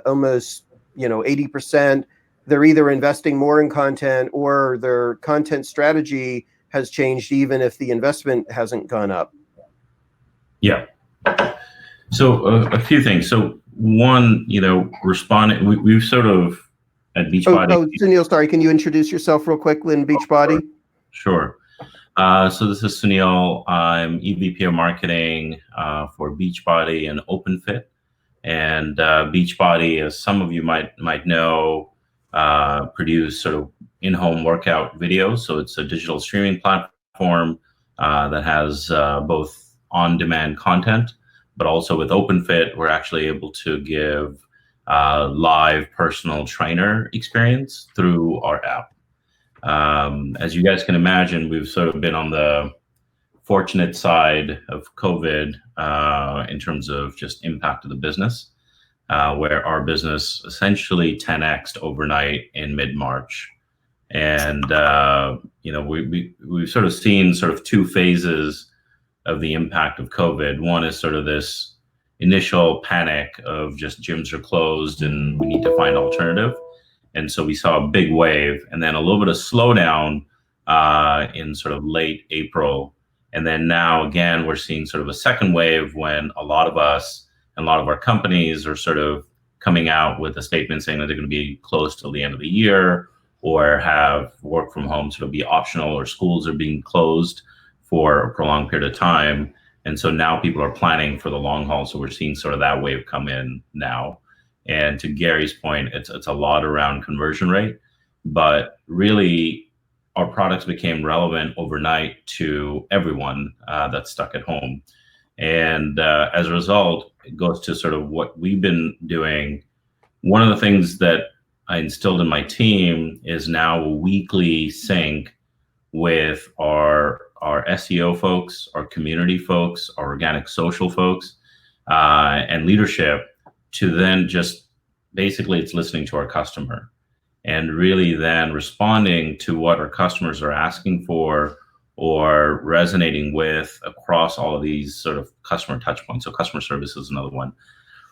Speaker 1: almost, 80%, they're either investing more in content or their content strategy has changed, even if the investment hasn't gone up.
Speaker 5: Yeah. So a few things. So one, responding, we've sort of at Beachbody.
Speaker 1: Oh, Sunil, sorry. Can you introduce yourself real quickly in Beachbody?
Speaker 5: Sure. So this is Sunil. I'm EVP of Marketing for Beachbody and OpenFit. And Beachbody, as some of you might know, produce sort of in-home workout videos. So it's a digital streaming platform that has both on-demand content, but also with OpenFit, we're actually able to give live personal trainer experience through our app. As you guys can imagine, we've sort of been on the fortunate side of COVID in terms of just impact of the business, where our business essentially 10x'd overnight in mid-March. And, we've sort of seen sort of two phases of the impact of COVID. One is sort of this initial panic of just gyms are closed and we need to find alternative. And so we saw a big wave and then a little bit of slowdown in sort of late April. And then now again, we're seeing sort of a second wave when a lot of us and a lot of our companies are sort of coming out with a statement saying that they're going to be closed till the end of the year or have work from home sort of be optional, or schools are being closed for a prolonged period of time. And so now people are planning for the long haul. So we're seeing sort of that wave come in now. And to Gary's point, it's a lot around conversion rate, but really our products became relevant overnight to everyone that's stuck at home. And as a result, it goes to sort of what we've been doing. One of the things that I instilled in my team is now a weekly sync with our SEO folks, our community folks, our organic social folks, and leadership, to then just basically it's listening to our customer and really then responding to what our customers are asking for or resonating with across all of these sort of customer touch points. So customer service is another one.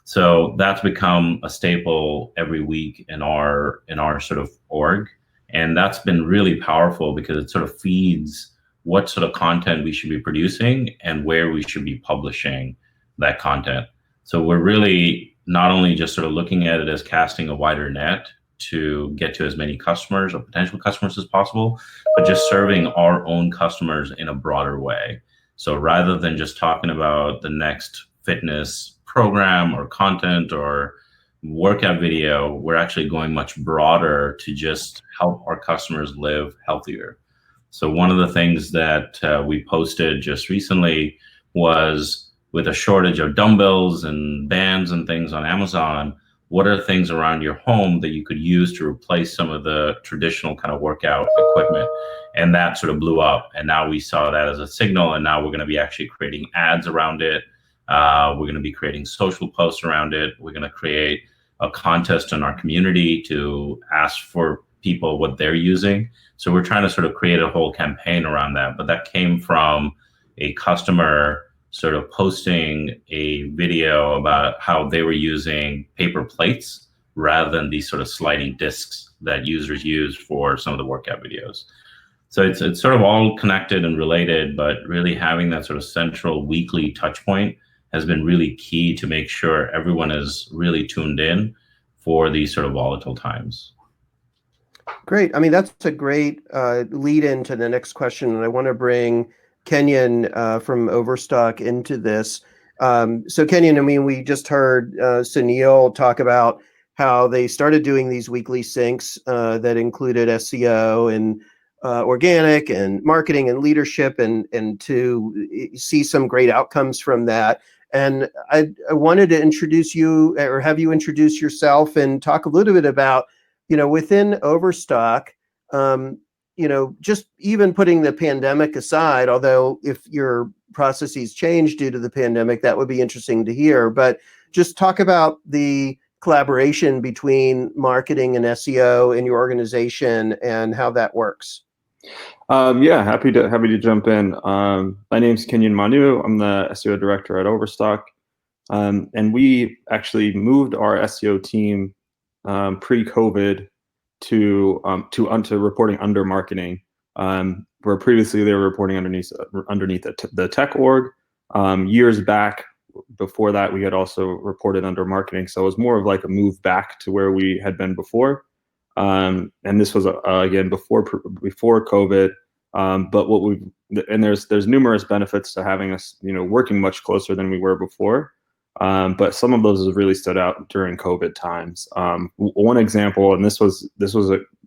Speaker 5: So that's become a staple every week in our sort of org. And that's been really powerful because it sort of feeds what sort of content we should be producing and where we should be publishing that content. So we're really not only just sort of looking at it as casting a wider net to get to as many customers or potential customers as possible, but just serving our own customers in a broader way. So rather than just talking about the next fitness program or content or workout video, we're actually going much broader to just help our customers live healthier. So one of the things that we posted just recently was, with a shortage of dumbbells and bands and things on Amazon, what are things around your home that you could use to replace some of the traditional kind of workout equipment? And that sort of blew up. And now we saw that as a signal. And now we're going to be actually creating ads around it. We're going to be creating social posts around it. We're going to create a contest in our community to ask for people what they're using. So we're trying to sort of create a whole campaign around that. But that came from a customer sort of posting a video about how they were using paper plates rather than these sort of sliding discs that users use for some of the workout videos. So it's sort of all connected and related, but really having that sort of central weekly touch point has been really key to make sure everyone is really tuned in for these sort of volatile times.
Speaker 1: Great. I mean, that's a great lead into the next question. And I want to bring Kenyon from Overstock into this. So Kenyon, I mean, we just heard Sunil talk about how they started doing these weekly syncs that included SEO and organic and marketing and leadership, and to see some great outcomes from that. And I wanted to introduce you, or have you introduce yourself and talk a little bit about, within Overstock, just even putting the pandemic aside, although if your processes change due to the pandemic, that would be interesting to hear. But just talk about the collaboration between marketing and SEO in your organization and how that works.
Speaker 6: Yeah, happy to jump in. My name's Kenyon Manu. I'm the SEO director at Overstock. And we actually moved our SEO team pre-COVID to reporting under marketing, where previously they were reporting underneath the tech org. Years back, before that, we had also reported under marketing. So it was more of like a move back to where we had been before. And this was again before COVID. But there's numerous benefits to having us, working much closer than we were before. But some of those have really stood out during COVID times. One example, and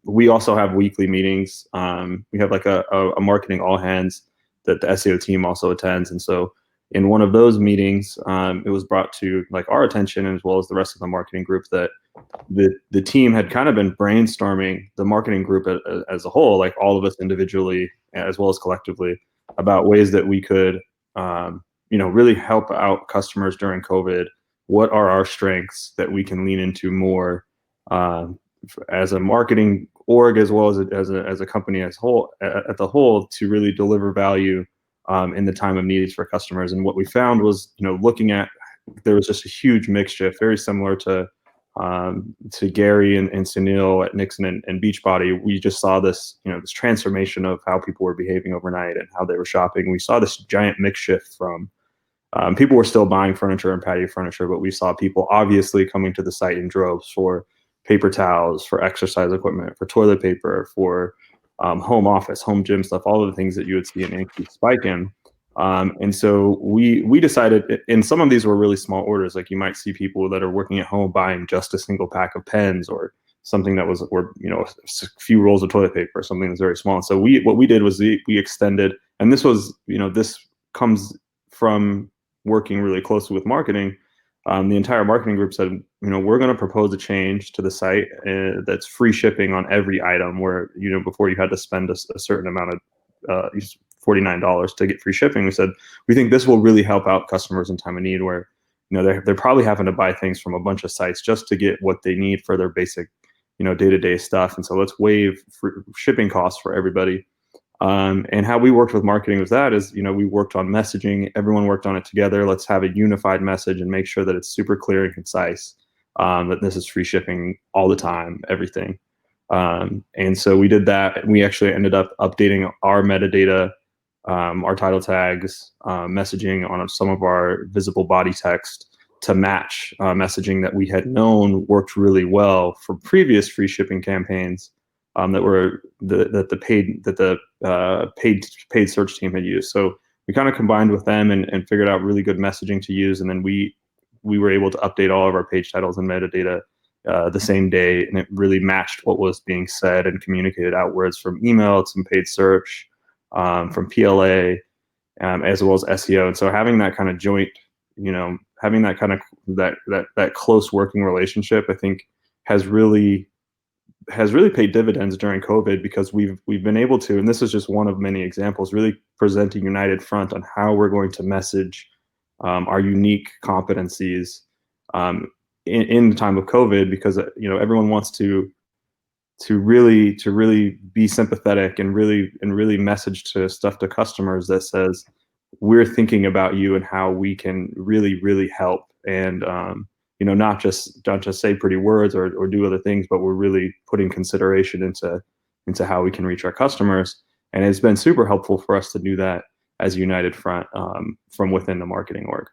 Speaker 6: we also have weekly meetings. We have like a marketing all hands that the SEO team also attends. And so in one of those meetings, it was brought to like our attention, as well as the rest of the marketing group, that the team had kind of been brainstorming, the marketing group as a whole, like all of us individually as well as collectively, about ways that we could really help out customers during COVID. What are our strengths that we can lean into more as a marketing org, as well as a company as whole, at the whole, to really deliver value in the time of needs for customers. And what we found was, looking at, there was just a huge mix shift, very similar to Gary and Sunil at Nixon and Beachbody. We just saw this, this transformation of how people were behaving overnight and how they were shopping. We saw this giant mix shift from people were still buying furniture and patio furniture, but we saw people obviously coming to the site in droves for paper towels, for exercise equipment, for toilet paper, for home office, home gym stuff, all of the things that you would see an increased spike in. And so we decided, and some of these were really small orders, like you might see people that are working at home buying just a single pack of pens, or something that was, or a few rolls of toilet paper, something that's very small. And so what we did was we extended, and this was, this comes from working really closely with marketing. The entire marketing group said, we're going to propose a change to the site that's free shipping on every item, where, before you had to spend a certain amount of $49 to get free shipping. We said, we think this will really help out customers in time of need, where, they're probably having to buy things from a bunch of sites just to get what they need for their basic, day-to-day stuff. And so let's waive free shipping costs for everybody. And how we worked with marketing was we worked on messaging. Everyone worked on it together. Let's have a unified message and make sure that it's super clear and concise, that this is free shipping all the time, everything. And so we did that. We actually ended up updating our metadata, our title tags, messaging on some of our visible body text to match messaging that we had known worked really well for previous free shipping campaigns. That the paid search team had used. So we kind of combined with them and figured out really good messaging to use. And then we were able to update all of our page titles and metadata the same day, and it really matched what was being said and communicated outwards from email to paid search, from PLA, as well as SEO. And so having that kind of joint, having that kind of that close working relationship, I think has really paid dividends during COVID, because we've been able to, and this is just one of many examples, really present a united front on how we're going to message our unique competencies in the time of COVID, because everyone wants to really be sympathetic and really message to customers that says, we're thinking about you and how we can really help, and not just say pretty words or do other things, but we're really putting consideration into how we can reach our customers. And it's been super helpful for us to do that as a united front from within the marketing org.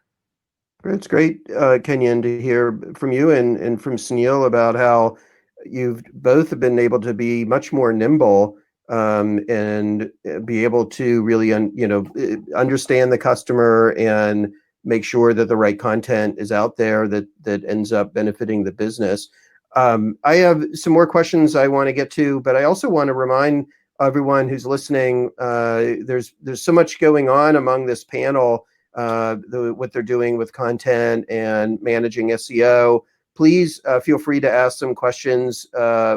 Speaker 1: It's great, Kenyon, to hear from you and from Sunil about how you've both been able to be much more nimble and be able to really understand the customer and make sure that the right content is out there that ends up benefiting the business. I have some more questions I want to get to, but I also want to remind everyone who's listening, there's so much going on among this panel, what they're doing with content and managing SEO. Please feel free to ask some questions.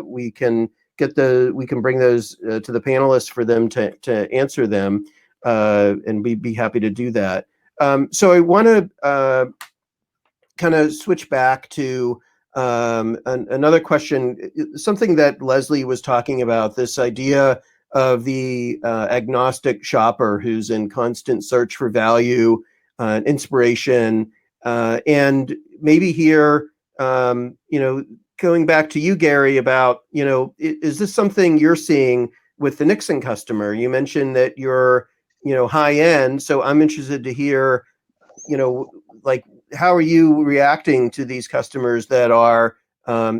Speaker 1: We can bring those to the panelists for them to answer them, and we'd be happy to do that. So I want to kind of switch back to another question, something that Leslie was talking about, this idea of the agnostic shopper who's in constant search for value, inspiration, And maybe here, going back to you, Gary, about, is this something you're seeing with the Nixon customer? You mentioned that you're, high end. So I'm interested to hear, like, how are you reacting to these customers that are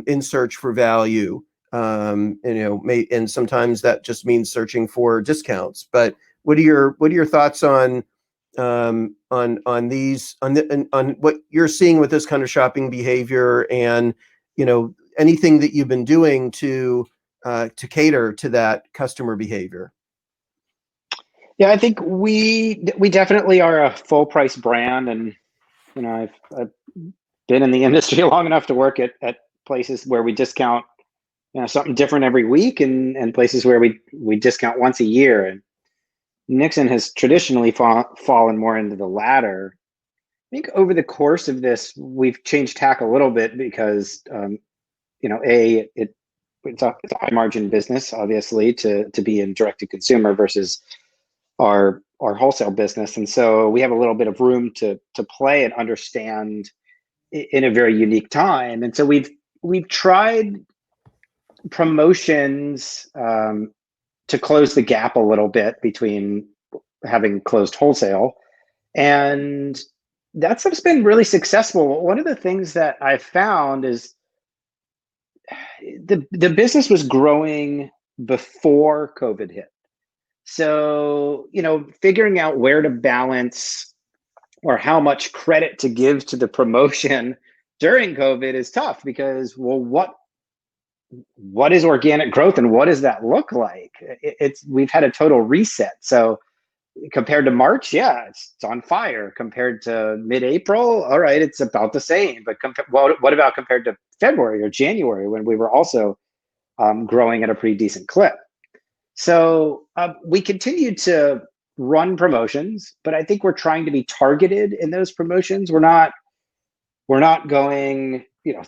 Speaker 1: in search for value? And sometimes that just means searching for discounts. But what are your thoughts on these on what you're seeing with this kind of shopping behavior, and anything that you've been doing to cater to that customer behavior?
Speaker 3: Yeah, I think we definitely are a full price brand, and I've been in the industry long enough to work at places where we discount something different every week, and places where we discount once a year. And Nixon has traditionally fallen more into the latter. I think over the course of this, we've changed tack a little bit because it's a high margin business, obviously, to be in direct to consumer versus our wholesale business, and so we have a little bit of room to play and understand in a very unique time. And so we've tried promotions to close the gap a little bit between having closed wholesale, and that stuff's been really successful. One of the things that I've found is the business was growing before COVID hit. So, figuring out where to balance or how much credit to give to the promotion during COVID is tough, because, well, what is organic growth and what does that look like? We've had a total reset. So compared to March, yeah, it's on fire. Compared to mid-April, all right, it's about the same. But what about compared to February or January, when we were also growing at a pretty decent clip? So we continue to run promotions, but I think we're trying to be targeted in those promotions. We're not going,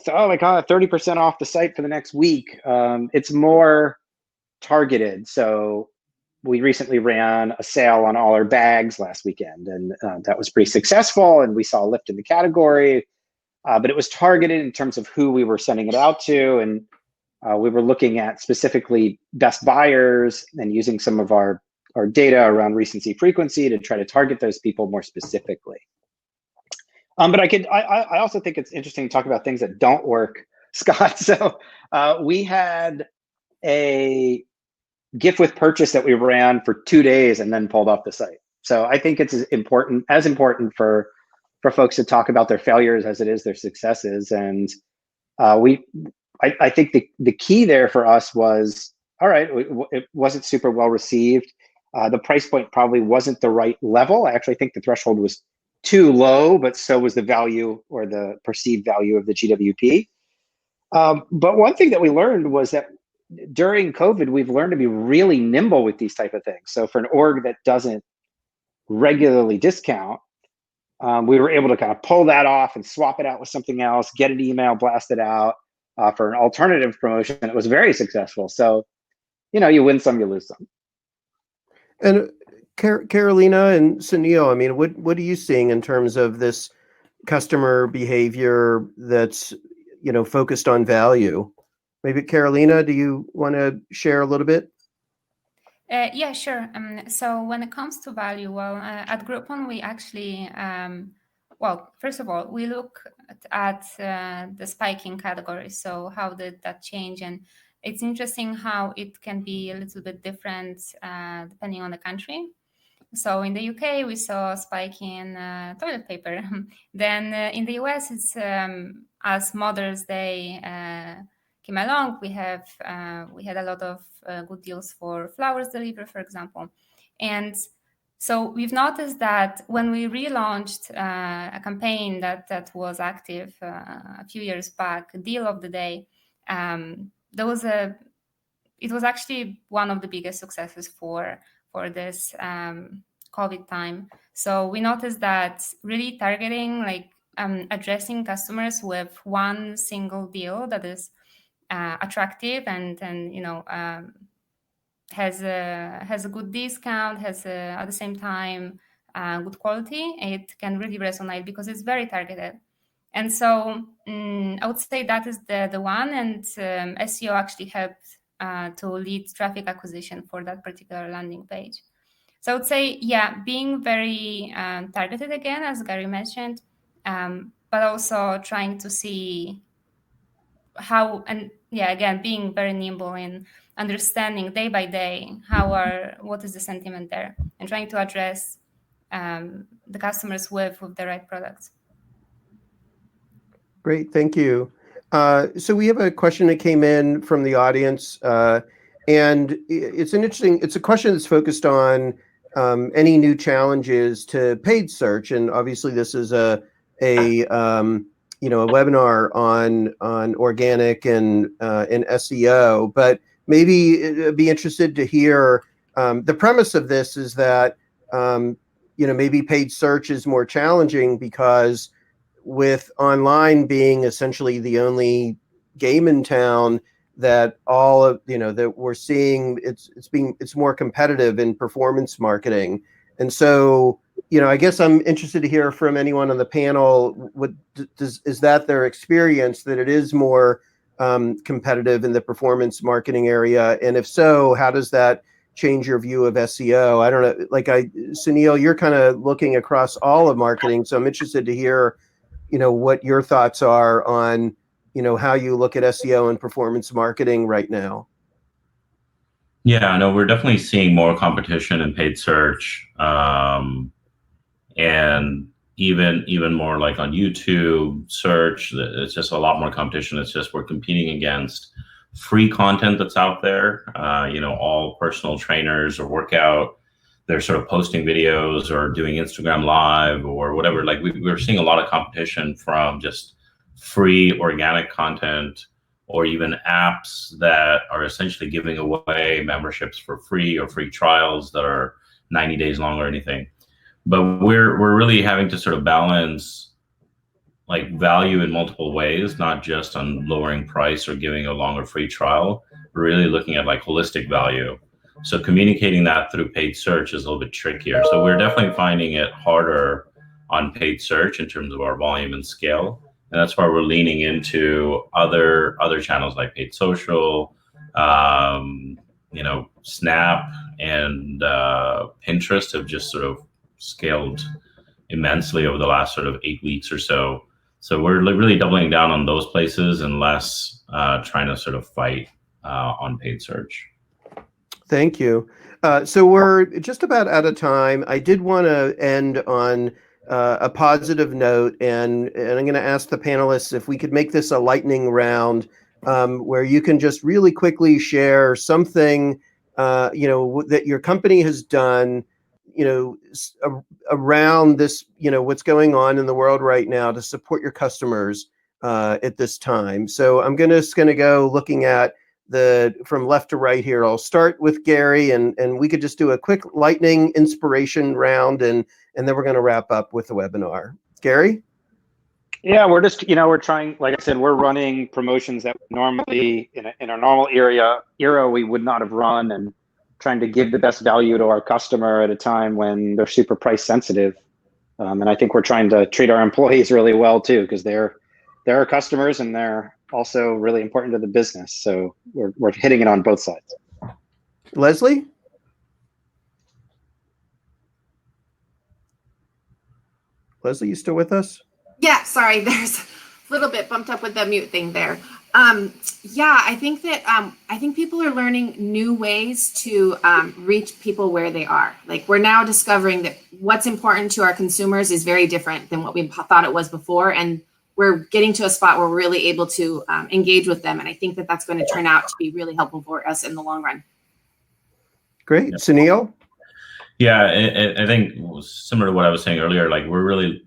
Speaker 3: oh my God, 30% off the site for the next week. It's more targeted. So we recently ran a sale on all our bags last weekend, and that was pretty successful, and we saw a lift in the category, but it was targeted in terms of who we were sending it out to, and we were looking at specifically best buyers and using some of our data around recency frequency to try to target those people more specifically. But I also think it's interesting to talk about things that don't work, Scott. So we had a gift with purchase that we ran for 2 days and then pulled off the site. So I think it's as important for folks to talk about their failures as it is their successes. And I think the key there for us was, all right, it wasn't super well received. The price point probably wasn't the right level. I actually think the threshold was too low, but so was the value or the perceived value of the GWP. But one thing that we learned was that during COVID, we've learned to be really nimble with these type of things. So for an org that doesn't regularly discount, we were able to kind of pull that off and swap it out with something else, get an email blasted out for an alternative promotion. It was very successful. So, you win some, you lose some.
Speaker 1: And Karolina and Sunil, I mean, what are you seeing in terms of this customer behavior that's, focused on value? Maybe Karolina, do you want to share a little bit?
Speaker 4: Yeah, sure. So when it comes to value, well, at Groupon, we actually, first of all, we look at the spiking categories. So how did that change? And it's interesting how it can be a little bit different depending on the country. So in the UK, we saw a spike in toilet paper. Then in the US, it's as Mother's Day came along, we had a lot of good deals for flowers delivery, for example. And so we've noticed that when we relaunched a campaign that was active a few years back, Deal of the Day, it was actually one of the biggest successes for this COVID time. So we noticed that really targeting, addressing customers with one single deal that is attractive and has a good discount, has at the same time good quality, it can really resonate because it's very targeted. And so I would say that is the one, and SEO actually helped to lead traffic acquisition for that particular landing page. So I would say, yeah, being very targeted again, as Gary mentioned, but also trying to see how, and yeah, again, being very nimble in understanding day by day what is the sentiment there, and trying to address the customers with the right products.
Speaker 1: Great, thank you. So we have a question that came in from the audience, and it's a question that's focused on any new challenges to paid search, and obviously this is a webinar on organic and SEO, but maybe it'd be interested to hear the premise of this is that maybe paid search is more challenging because with online being essentially the only game in town, that all of that we're seeing it's more competitive in performance marketing. And so I guess I'm interested to hear from anyone on the panel, is that their experience, that it is more competitive in the performance marketing area, and if so, how does that change your view of SEO? I don't know, Sunil, you're kind of looking across all of marketing, so I'm interested to hear what your thoughts are on how you look at SEO and performance marketing right now.
Speaker 5: Yeah, no, we're definitely seeing more competition in paid search, and even more like on YouTube search. It's just a lot more competition. It's just we're competing against free content that's out there. All personal trainers or workout, they're sort of posting videos or doing Instagram Live or whatever. Like we're seeing a lot of competition from just free organic content, or even apps that are essentially giving away memberships for free or free trials that are 90 days long or anything. But we're really having to sort of balance like value in multiple ways, not just on lowering price or giving a longer free trial. We're really looking at like holistic value. So communicating that through paid search is a little bit trickier. So we're definitely finding it harder on paid search in terms of our volume and scale. And that's why we're leaning into other channels like paid social, Snap and Pinterest have just sort of scaled immensely over the last sort of 8 weeks or so. So we're really doubling down on those places and less trying to sort of fight on paid search.
Speaker 1: Thank you. So we're just about out of time. I did want to end on a positive note, and I'm going to ask the panelists if we could make this a lightning round, where you can just really quickly share something that your company has done around this, what's going on in the world right now to support your customers at this time. So I'm just going to go looking at from left to right here. I'll start with Gary, and we could just do a quick lightning inspiration round, and then we're going to wrap up with the webinar. Gary?
Speaker 3: Yeah, we're just, we're trying, like I said, we're running promotions that normally in our normal era we would not have run, and trying to give the best value to our customer at a time when they're super price sensitive. And I think we're trying to treat our employees really well too, because they're our customers and they're also really important to the business. So we're hitting it on both sides.
Speaker 1: Leslie? Leslie, you still with us?
Speaker 2: Yeah, sorry, there's a little bit bumped up with the mute thing there. Yeah, I think that I think people are learning new ways to reach people where they are. Like, we're now discovering that what's important to our consumers is very different than what we thought it was before, and we're getting to a spot where we're really able to engage with them. And I think that that's going to turn out to be really helpful for us in the long run.
Speaker 1: Great. Sunil?
Speaker 5: Yeah, I think similar to what I was saying earlier, like we're really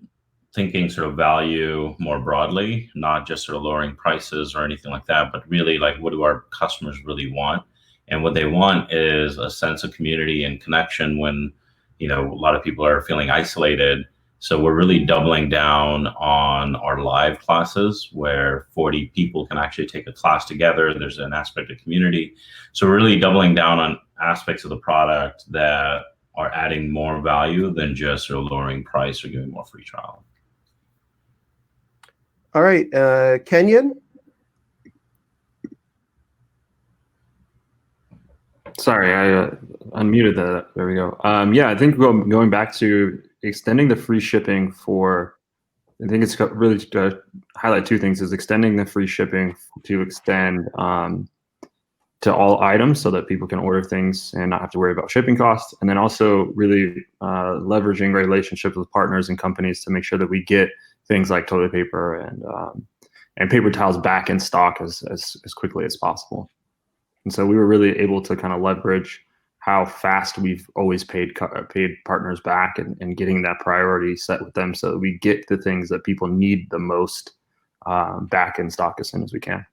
Speaker 5: thinking sort of value more broadly, not just sort of lowering prices or anything like that, but really like what do our customers really want? And what they want is a sense of community and connection when, a lot of people are feeling isolated. So we're really doubling down on our live classes where 40 people can actually take a class together. There's an aspect of community. So we're really doubling down on aspects of the product that are adding more value than just lowering price or giving more free trial.
Speaker 1: All right, Kenyon.
Speaker 6: Sorry, I unmuted that. There we go. Yeah, I think going back to extending the free shipping for, I think it's really to highlight two things: is extending the free shipping to extend to all items so that people can order things and not have to worry about shipping costs, and then also really leveraging relationships with partners and companies to make sure that we get things like toilet paper and paper towels back in stock as quickly as possible. And so we were really able to kind of leverage how fast we've always paid partners back and getting that priority set with them so that we get the things that people need the most back in stock as soon as we can.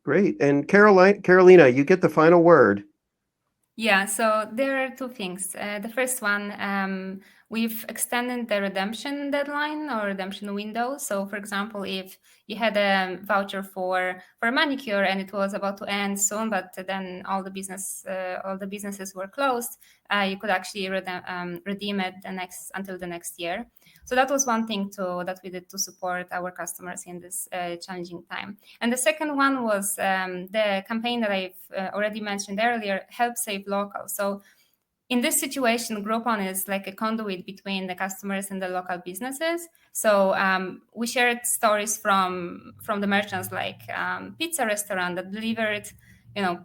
Speaker 1: Great. And Karolina, you get the final word.
Speaker 4: Yeah, so there are two things. The first one, we've extended the redemption deadline or redemption window. So, for example, if you had a voucher for a manicure and it was about to end soon, but then all the businesses were closed, you could actually redeem it until the next year. So that was one thing that we did to support our customers in this challenging time. And the second one was the campaign that I've already mentioned earlier, Help Save Local. So in this situation, Groupon is like a conduit between the customers and the local businesses. So we shared stories from the merchants, like pizza restaurant that delivered,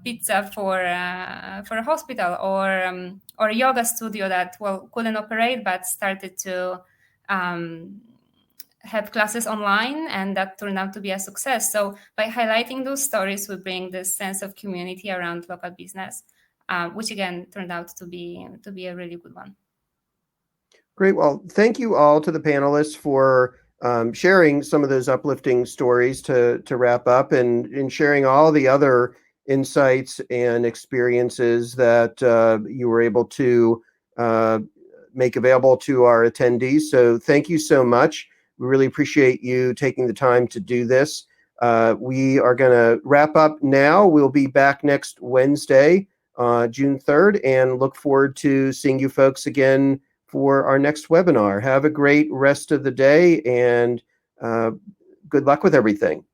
Speaker 4: pizza for a hospital, or a yoga studio that couldn't operate but started to have classes online, and that turned out to be a success. So by highlighting those stories, we bring this sense of community around local business, which again turned out to be a really good one.
Speaker 1: Great. Well, thank you all to the panelists for sharing some of those uplifting stories to wrap up, and sharing all the other insights and experiences that you were able to make available to our attendees. So thank you so much. We really appreciate you taking the time to do this. We are going to wrap up now. We'll be back next Wednesday, June 3rd, and look forward to seeing you folks again for our next webinar. Have a great rest of the day, and good luck with everything.